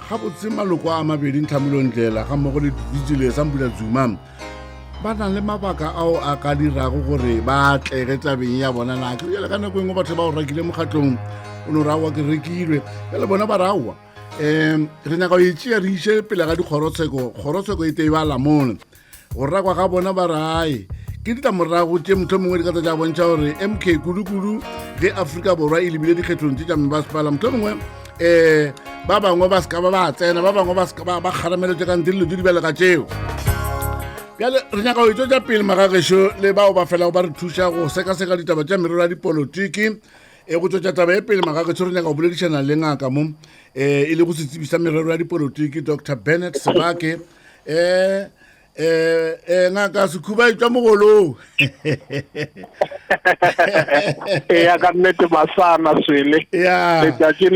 ga botse maloko a mabedi Nthabile Ndlela ga mmogo le Vigile Sambula Zuma ba na le mabaka ao a ka dirago gore ba tlege tabeng ya bona na ke ka nako engwe batho ba o rekile mokgatlong o no rawa ke rekilwe le bona ba rawa re nyaka go itšea re iše pele ga dikgorotsheko e tee ba lamone go rakwa ga bona ba rae ke ditlamorago tše motho mongwe di ka tsa bontšha gore MK kudu ge Afrika Borwa e lebile dikgethong tše tša mebasepala motho mongwe ba bangwe ba ska ba tsena ba bangwe ba ska ba kgarameletse ka ntle dilo tse di belega tšeo bjale re nyaka go itšotša pele magagešo le bao ba felago ba re thuša go sekaseka ditaba tša merero ya dipolotiki go tšotša taba e pele magagešo re nyaka go boledišana le ngaka mo e le go se tsebisa merero ya dipolotiki Dr. Bernard Sebake ngaka Sekhuba itwa mogolong ya ka nnete masana swele letšatši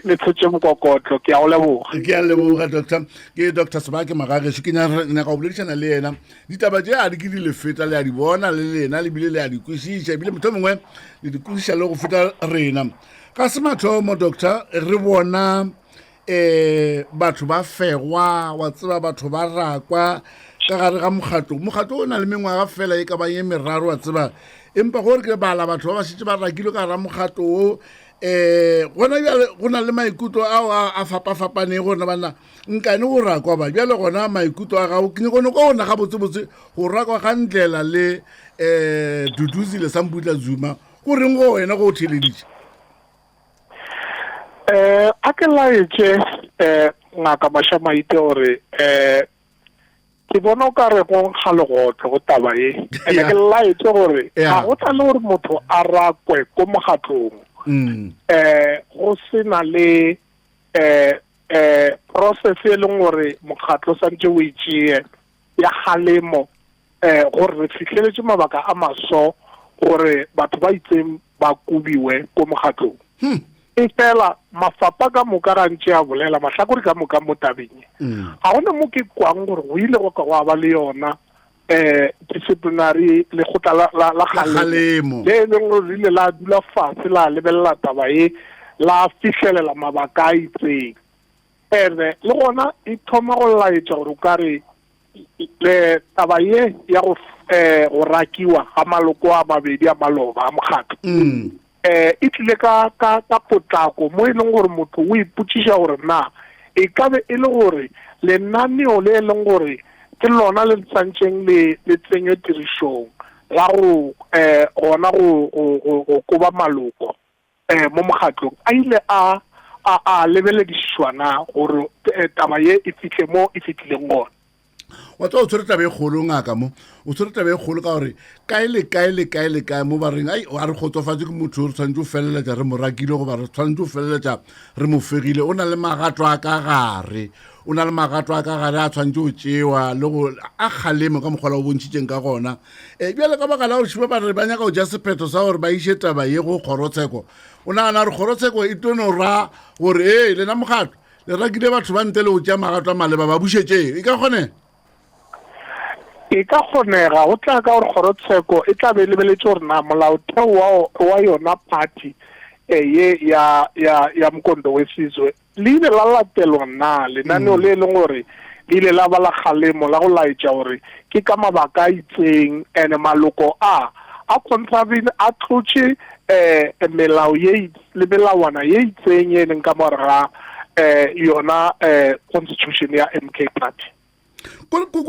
le tshotše mokokotlo ke a go leboga ke a leboga doctor ke Dr. Sebake magagešo ke nyaka go boledišana le yena ditaba tše a di ke di le feta le a di bona le lena le bile le a di kwešiša ebile motho mongwe le di kwešiša le go feta rena ka se mathomo doctor re bona batho ba fegwa wa tseba batho ba rakwa ka gare ga mokgatlo o na le mengwaga fela e ka ba ye meraro wa tseba empa gore ke bala batho ba šitše ba rakilwe ka gara mokgatlo o go na le maikutlo ao a fapa-fapane gore bana nkane go rakwa ba bjale gona maikutlo a gago ke nyakone ko ona ga botsebotse go rakwa ga Ndlela le Duduzile Sambula Zuma go reng go wena go o theleditše a ke laetse ngaka Mashamaite gore ke bona o ka re go nkga legotlo go taba e ene ke laetse gore ga go tla le gore motho a rakwe ko mokgatlong go sena le process e leng gore mokgatlo santse o itšee ya kgalemo gore re fitlheletse mabaka a maso gore batho ba itseng ba kubiwe ko mokgatlong e fela mafapha ka moka ra ntse a bolela mahlakore ka moka mo tabeng ga gona mo ke kwang gore go ile go ka go ba le yona disciplinary le gotla la kgalemo le leng go ile la dula fatshe la lebella taba e la fihlelela mabaka a itseng le gona e thoma go laetša gore o ka re le taba ye ya go rakiwa ga maloko a mabedi a maloba a mokgatlo e tlile ka potlako mo e leng gore motho o ipotšiša gore na e ka be e le gore lenaneo le e leng gore ke lona le tshwantseng le tsenywe tirišong la go gona go koba maloko mo mokgatlong a ile a lebeledišwa na gore taba ye e fihle mo e fitlileng gona wa tlo o tshwere tabe e kgolo ngaka mo o tshwere tabe e kgolo ka gore kae le kae mo ba reng ai a re kgotsofatse ke motho re tshwanetse o feleletša re mo rakile goba re tshwanetse o feleletša re mo fegile o na le magato a ka gare a tshwanetse o tšewa le go a kgalemo ka mokgwala o bontšhitšeng ka gona bjale ka baka la gore šiba ba re ba nyaka go ja sephetho sa gore ba iše taba ye go kgorotsheko o nagana gore kgorotsheko e tono ra gore lena mokgatlo le rakile batho ba nte le go tšea magato a maleba ba bušetšeng e ka kgone e ka kgonega go tla ka gore kgorotsheko e tla be lebeletse gore na molaotheo wa yona party ye ya Mkondo Wesizwe le ile la latelwa na lenaneo le leng gore le ile la ba la kgalemo la go laetša gore ke ka mabaka a itseng ene maloko a contravene a tlotše melao ye le melawana ye itseng e leng ka mogare ga yona constitution ya MK party o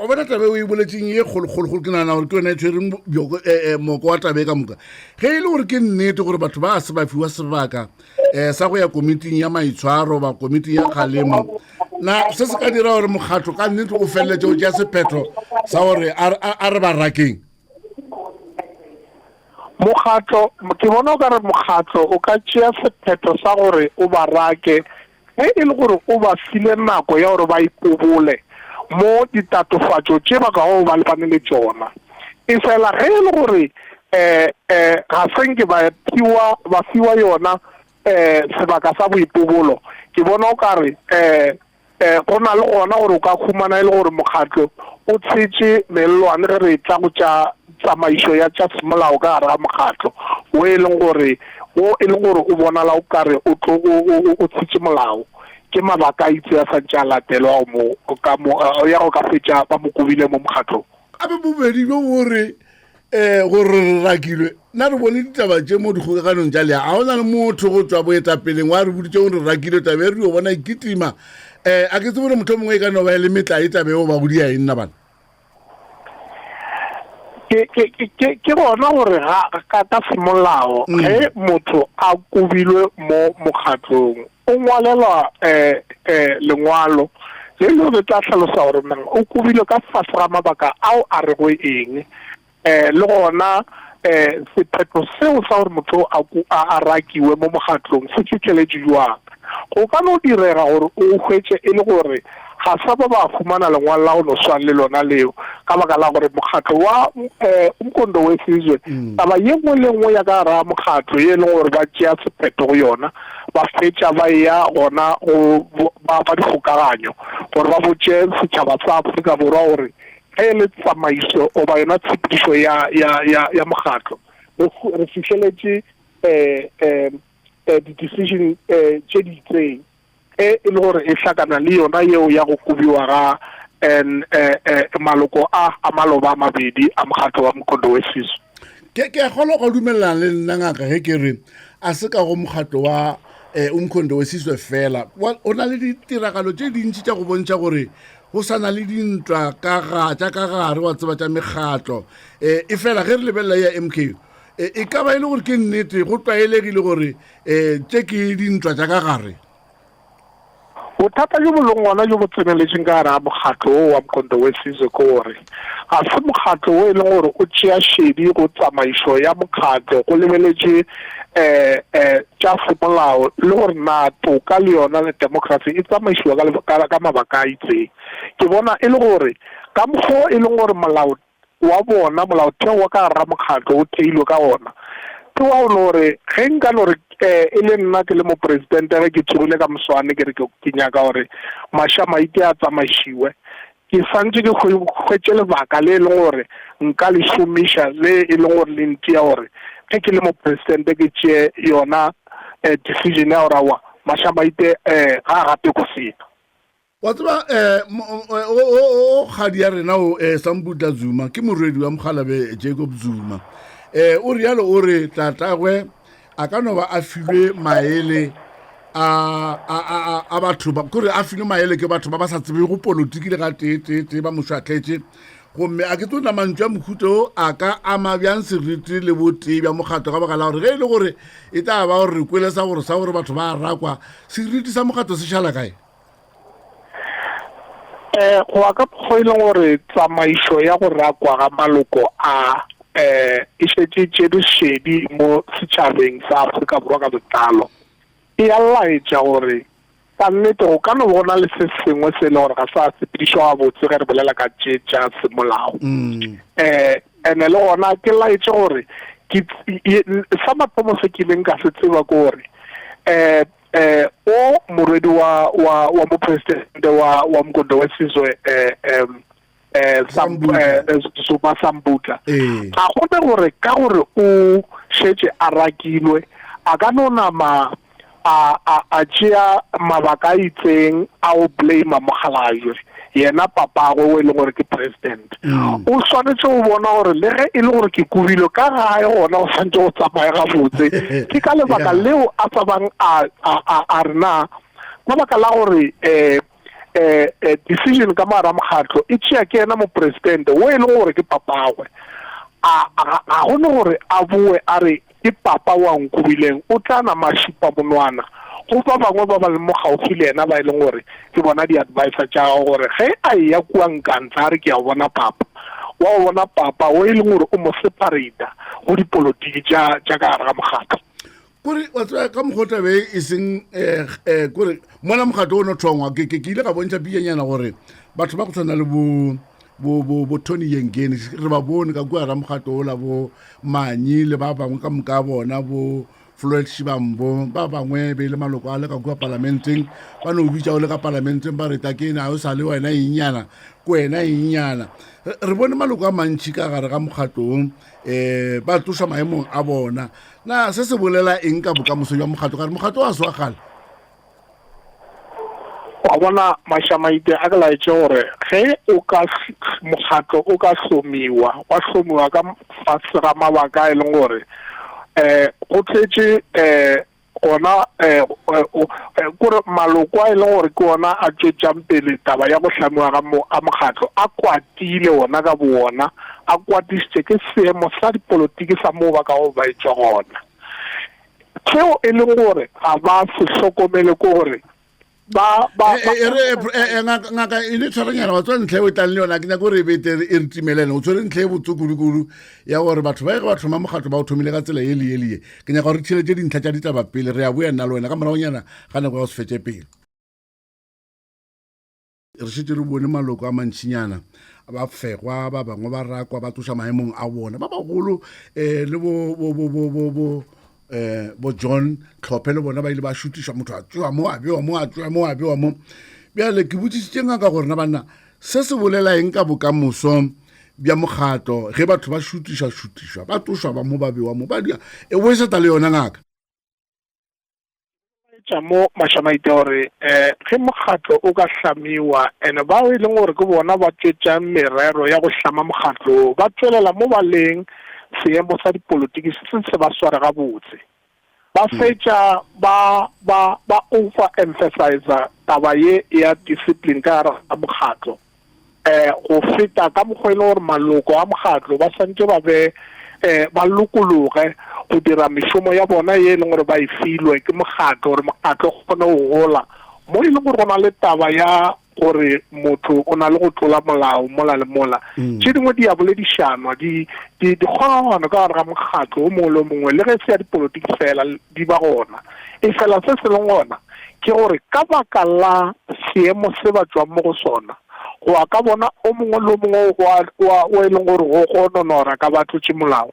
bona tabe o e boletseng ye kgolokgolo ke nagana gore ke yona e tshwereng moko wa tabe ka moka ge e le gore ke nnete gore batho ba se ba fiwa sebaka sa go ya komiting ya maitshwaro ba komiting ya kgalemo na se se ka dira gore mokgatlo ka nnete o feleletse o tšea sephetho sa gore a re ba rakeng mokgatlo ke bona o ka re mokgatlo o ka tšea sephetho sa gore o ba rake e le gore o ba file nako ya gore ba ipobole mo ditatofatšo tše ba ka go ba lepane le tšona e fela ge e le gore ga senke ba fiwa yona sebaka sa boipobolo ke bona o ka re go na le gona gore o ka khumana e le gore mokgatlo o tšhetše melelwane ge re tla go tša tsamaišo ya tša semolao ka gare ga mokgatlo o e leng gore o bonala o kare o tshitse molao ke mabaka a itse a santse a latelwa ya go ka fetša ba mo kobile mo mokgatlong. Abe bobedi bo gore gore re rakilwe nna re bone ditaba tse mo dikgokaganong tša lea ga go na le motho go tswa boetapeleng wa re boditse gore re rakile tabe e re o bona ikitima a ke tse bone motho mongwe e ka no ba le metla e tabe o ba godi ya e nna bana ke gona gore ka semolao ge motho a kobilwe mo mokgatlong o ngwalelwa lengwalo le le re tla tlhalosa gore o kobilwe ka fase ga mabaka ao a re go eng le gona sephetho seo sa gore motho a rakiwe mo mokgatlong se tšweletše jwang go ka no direga gore o hwetše e le gore ga sa ba fumana lengwalo la go no swana le lona leo ka baka la gore mokgatlo wa umkondo wesizwe taba ye nngwe le nngwe ya ka gara mokgatlo ye e leng gore ba tšea sephetho go yona ba fetša ba ya gona ba dikgokaganyo gore ba botše setšhaba sa Afrika Borwa gore ge le tsamaiso o ba yona tshepedišo ya mokgatlo re fitlheletše di-decision tše di itseng e le gore e hlakana le yona yeo ya go kobiwa ga maloko a maloba a mabedi a mokgatlo wa Umkhonto weSizwe. ke a kgolwa go dumelelana le nna ngaka ge ke re a se ka go mokgatlo wa Umkhonto weSizwe fela o na le ditiragalo tše dintši tša go bontšha gore go sana le dintwa ka gare wa tseba tša mekgatlo e fela ge re lebelela ya MK e ka ba e le gore ke nnete go tlwaelegile gore tše ke dintwa tša ka gare bothata jo bo leng gona jo bo tseneletseng ka gare ga mokgatlo o wa Umkhonto weSizwe ke gore ga se mokgatlo o e leng gore o tšea šedi go tsamaišo ya mokgatlo go lebeletše tša semolao le gore na toka le yona le democracy e tsamaišiwa ka mabaka a itseng ke bona e le gore ka mokgwa e leng gore molao wa bona molaotheo wa ka gare ga mokgatlo o theilwe ka ona ke wa gore ge nka no re e le nna ke le mopresidente ge ke tsogile ka moswane ke re ke nyaka gore mašamaite a tsamaišiwe ke santse ke hwetše lebaka le e leng gore nka le šomiša le e leng gore le ntia gore ge ke le mopresidente ke tšee yona decision ya gore awa mašamaite ga gape ko sena wa tseba o kgadi ya rena o Sambutla Zuma ke morwedi wa Mokgalabe Jacob Zuma o rialo o re tatagwe a ka no ba a filwe maele a batho ba kore a filwe maele ke batho ba ba sa tsebe go politiki le ga tete ba mošwatletse gomme a ke tsona mantšu a mokhuto a ka ama bjang seriti le botee bja mokgatlo ka baka la gore ge e le gore e tla ba gore re kwele sa gore batho ba rakwa seriti sa mokgatlo se šala kae go ya ka mokgwa e leng gore tsamaišo ya go rakwa ga maloko a e šetše tšedi mo setšhabeng sa Afrika Borwa ka botlalo e a laetša gore ka nnete go ka no bona le se sengwe se le gore ga sa sepedišwa gabotse ge re bolela ka tše tša semolao ene le gona ke laetše gore sa mathomo se ke ileng ka se tseba ke gore o morwedi wa mopresidente wa Umkhonto weSizwe Zuma Sambutla ga gone gore ka gore o šetše a rakilwe a ka no nama a tšea mabaka a itseng a o blame Mokgalajwe yena papagwe o e leng gore ke president o swanetše go bona gore le ge e le gore ke kubile ka gae gona o santse go tsamaya gabotse ke ka lebaka leo a tsabang a rena ka baka la gore decision ka mara mokgatlo e tšea ke yena mopresidente o e leng gore ke papagwe ga gone gore a boe a re ke papa wa nkubileng o tla na mašipa monwana go ba bangwe ba ba le mo gaufi le yena ba e leng gore ke bona di-advisor tša gore ge a eya kua nkantla a re ke a bona papa wa o bona papa o e leng gore o mo separata go dipolotiki tša ka gare ga mokgatlo kore wa tsaya ka mokgotabe e seng kore mona mokgatlo o no thongwa ke ile ka bontšha pianyana gore batho ba go tshwana le bo Tony Yengeni re ba bone ka kua ra mokgatlo o la bo Manyi le ba bangwe ka moka bona bo Floyd Shivambo ba bangwe be le maloko a le ka kua parlamenteng ba no bitša o le ka parlamenteng ba re takena o sa le wena inyana ko wena inyana re bone maloko a mantši ka gare ga mokgatlong ba tloša maemong a bona na se se bolela eng ka bokamoso jwa mokgatlo ka re mokgatlo wa swagala wa bona Mashamaite a ka laetse gore ge o ka mokgatlo o ka hlomiwa wa hlomiwa ka fatshe ga mabaka e leng gore go tletse ona gore maloko a e leng gore ke ona a tšwetšang pele taba ya go hlamiwa ga mokgatlo a kwatile ona ka bona a kwatisitše ke seemo sa dipolotiki sa moo ba ka go baetša gona tšeo e leng gore ga ba se hlokomele ke gore ngaka e le tshwaranyana wa tswa ntlha e tlang le yona ke nyaka gore e bete e re timelene o tshwere ntlha e botsokudukudu ya gore batho ba ba thoma mokgatlo ba o thomile ka tsela ye ke nyaka gore tšhelete dintlha tša ditaba pele re a boya nna le wena ka moragonyana ga nako ya go se fetse pele re šetse re bone maloko a mantšinyana ba fegwa ba bangwe ba rakwa ba tsoša maemong a bona ba bagolo le bo John Tlhophe le bona ba ile ba šutišwa motho a tšwa mo a bewa mo bjale ke botsisitše ngaka gore na banna se se bolela eng ka bokamoso bja mokgatlo ge batho ba šutišwa ba tsošwa ba mo ba bewa mo ba dia e bo seta le yona ngaka tša mo Mashamaite gore ge mokgatlo o ka hlamiwa ene ba e leng gore ke bona ba tšwetša merero ya go hlama mokgatlo ba tswelela mo baleng seemo sa dipolotiki se ba sware gabotse ba fetša ba overemphasize taba ye ya discipline ka gare ga mokgatlo go feta ka mokgwa e le gore maloko a mokgatlo ba santse ba be ba lokologe go dira mešomo ya bona ye e leng gore ba e filwe ke mokgatlo gore mokgatlo o kgone go gola mo e leng gore go na le taba ya gore motho o na le go tlola molao mola le mola tše dingwe di a boledišanwa di kgona ka gare ga mokgatlo o mongwe le mongwe le ge se ya dipolotiki fela di ba gona e fela se se leng gona ke gore ka baka la seemo se ba tswang mo go sona go a ka bona o mongwe le mongwe o e leng gore go gononora ka batho tše molao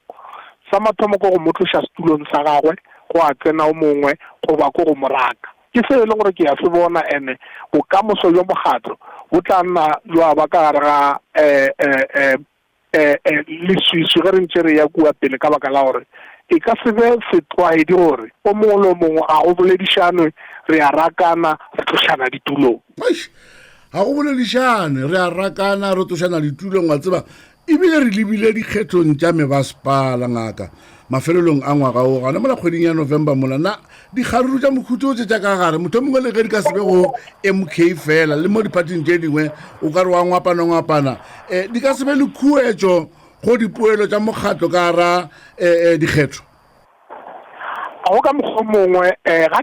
sa mathomo ko go motloša setulong sa gagwe go a tsena o mongwe go ba ko go moraka ke se e leng gore ke ya se bona ene bokamoso bja mokgatlo bo tla nna jwa ba ka gare ga leswiswi ge re ntše re ya kua pele ka baka la gore e ka se be setlwaedi gore o mongwe le mongwe a go boledišanwe re a rakana re tlošana ditulong ga go boledišane re a rakana re tlošana ditulong wa tseba ebile re lebile dikgethong tša mebasepala ngaka mafelelong a ngwaga o gana mola kgweding ya November mola na dikgaruru tša mokhutho o tša ka gare motho mongwe le ge di ka sebe go MK fela le mo dipating tše dingwe o ka re wa ngwapana di ka sebe le khuetšo go dipoelo tša mokgatlo ka gara dikgetho a go ka mokgwa mongwe ga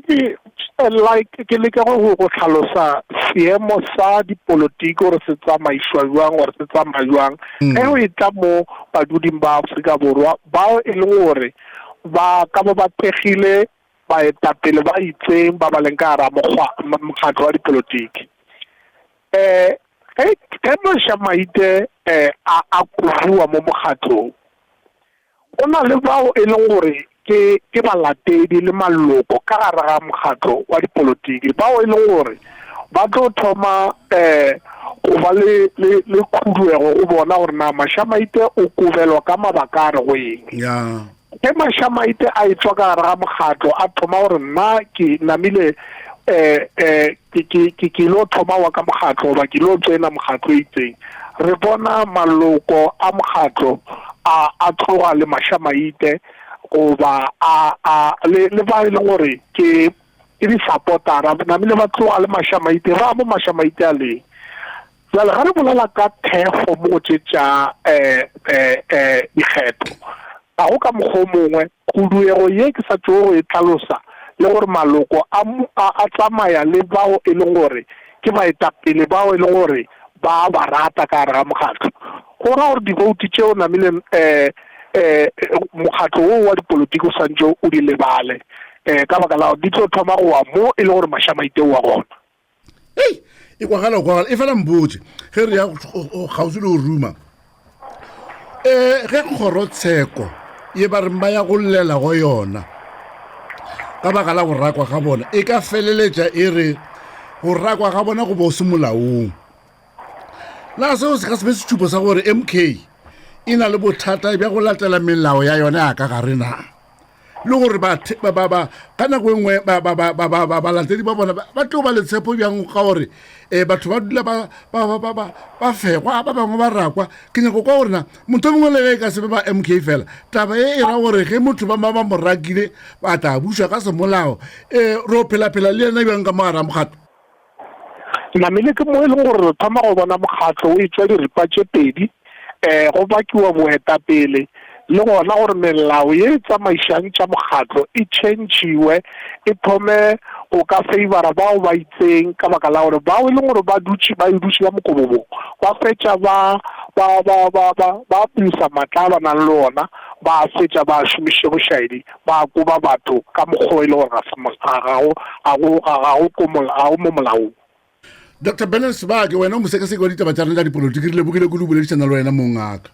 ke leke go tlhalosa seemo sa dipolotiki gore se tsamaišwa jwang gore se tsamaya jwang ge o e tla mo baduding ba Aforika Borwa bao e leng gore ba ka ba pegile baetapele ba itseng ba ba leng ka gara mokgatlo wa dipolotiki ge Mashamaite a kubiwa mo mokgatlong go na le bao e leng gore ke balatedi le maloko ka gare ga mokgatlo wa dipolotiki bao e leng gore ba tlo thoma go ba le khuduego o bona gore na Mashamaite o kubelwa ka mabaka a re go eng ge Mashamaite a etswa ka gare ga mokgatlo a thoma gore nna ke namile ke lo thoma wa ka mokgatlo goba ke lo tsena mokgatlo itseng re bona maloko a mokgatlo a tloga le Mashamaite goba le ba e leng gore ke di-supportera namile ba tloga le Mashamaite ba mo Mashamaite a leng jale ga re bolela ka thekgo mo go tšetša dikgetho ga go ka mokgwa mongwe khuduego ye ke sa tšeo go e tlhalosa le gore maloko a tsamaya le bao e leng gore ke baetapele bao e leng gore ba ba rata ka gare ga mokgatlo go ra gore divouti tšeo namile mokgatlo o wa dipolotiki o santse o di lebale ka baka la di tlo thoma go wa mo e le gore Mashamaite wa gona e kwagala e fela mbotse ge re ya gausi le go ruma ge kgorotsheko ye ba reng ba ya go llela go yona ka baka la go rakwa ga bona e ka feleletša e re go rakwa ga bona go bo se molaong la seo se ka sebe setšhupo sa gore MK e na le bothata bja go latela melao ya yona ya ka gare na le gore ka nako e nngwe balatedi ba bona ba tlo ba le tshepo bjang ka gore batho ba dula ba fegwa ba bangwe ba rakwa ke nyako kwa gorena motho mongwe le ka sebe ba MK fela taba e ra gore ge motho ba mo rakile ba tla buša ka semolao ro phela le ena bjang ka mogara mokgatlo namele ke mo e leng gore re thoma go bona mokgatlo o e tswa diripa tše pedi go bakiwa boetapele le gona gore melao ye tsamaišang tša mokgatlo e tšhentšhiwe e thome go ka favora bao ba itseng ka baka la gore bao e leng gore ba dutše ba mokobobong ba fetša ba pisa matla ba nang le ona ba fetša ba šomiše bošaedi ba koba batho ka mokgwa e le gore ga go mo molaong. Dr. Bernard Sibake wena o mosekaseki wa ditaba tša rena tša dipolotiki re lebogile kudu boledišana le wena mongaka.